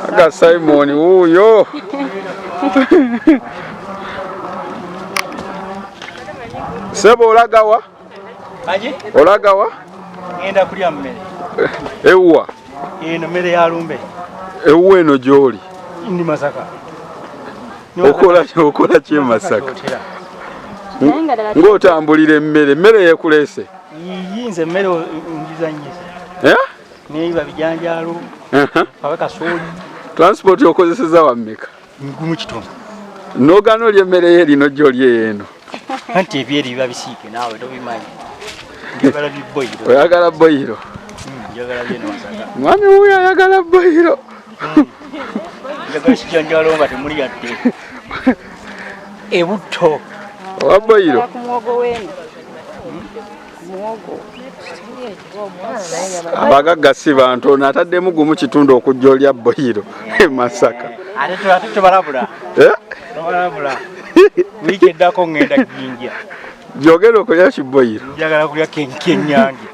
Aga Simon huyo. Sebo olagawa? Aje? Olagawa? Ngenda kulya mmere. Ewa. Eno mmere ya lumbe. Ewa eno gyoli. Ndi Masaka. Okola ki Masaka? Ng'otambulira emmere yekulese. Yinze mmere njizanyise. Niba bijanjalo. Paweka soli. Transport okozeseza wammeka? Ngumu kitono. Nogano ly'emmere ye lino gyoli eno. Anti ebyeri biba bisiike naawe tobimanyi. Njagala biboyiro. Oyagala boyiro? Njagala byeno Masaka. Mwami wuyo ayagala boyiro. Njagala kijanjalo nga temuli yadde. Ebutto. Owa boyiro? Abagagga si bantu ono ataddemu gumu kitundu okujja olya boyiro Masaka. Ate tobalabula. Tobalabula. Wiiki eddako ngenda Jinja. Gyogera okulya kiboyiro? Njagala kulya kenkenyange.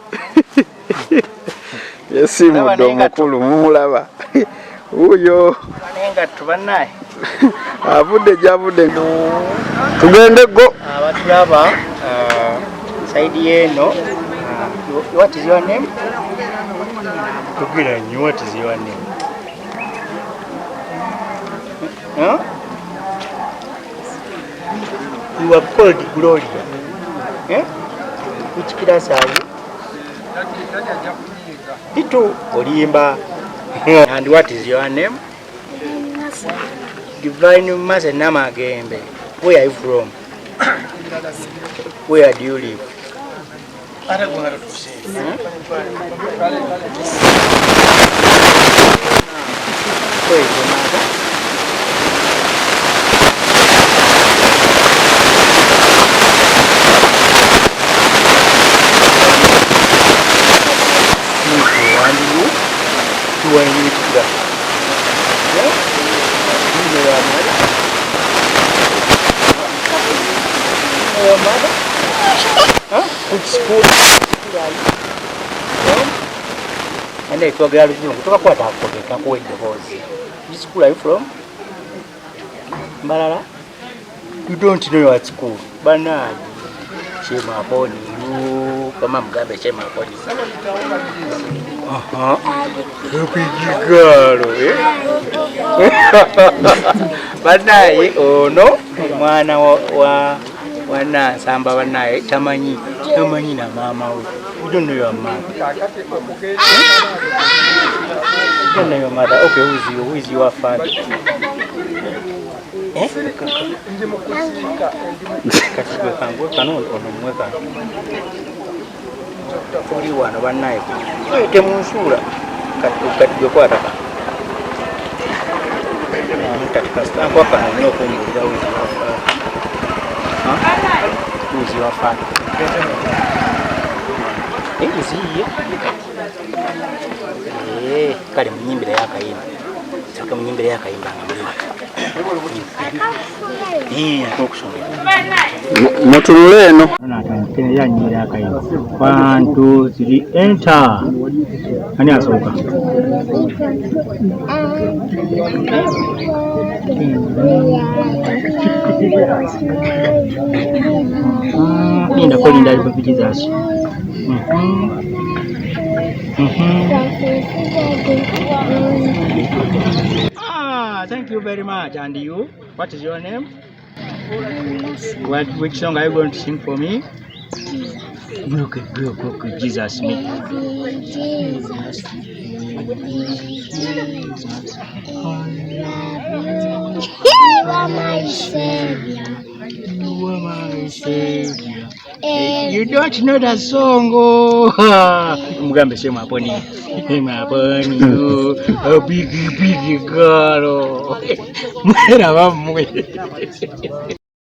Yesimudde omukulu mumulaba. Wuyo. Engatto bannaye. Avudde gyavudde. Tugende go. Abatulaba saidi eno. What is your name? Tugiranye, what is your name? Huh? You are called Gloria. Eh? Which class are you? Ito Olimba. And what is your name? Divine Masa Namagembe. Where are you from? Where do you live? Where is your mother? And you? You are in which class? You know your mother? Your mother? Which school are you? And I told her, which school are you from? Balala? You don't know your school. Banana. Shame upon you. Come on, Gabe, shame upon you. Big girl, Banana, oh no, Mwana wa Nansamba banaye tamanyi na mama we. You don't know your mother. You don't know your mother. Okay, who is your father? Eh? Kati gwe kangwe kano ono mweka. Oli wano banaye. Oyite mu nsula. Kati gwe kwataka. Kati kasita kwa kano nnyo okumbulira wezi wa father. Who is your father? Is he here? Kale munyimbira ya Akayimba. Saka munyimbira ya Akayimba Mutulule eno. Ya nyira ya Akayimba. 1, 2, 3, enter. Ani asoka? Ninda kolinda ali Jesus. Thank you very much. And you? What is your name? Which song are you going to sing for me? Look, Jesus. Jesus. You are my Savior. You are my Savior. You don't know that song. Mugambe shema upon you. A big girl.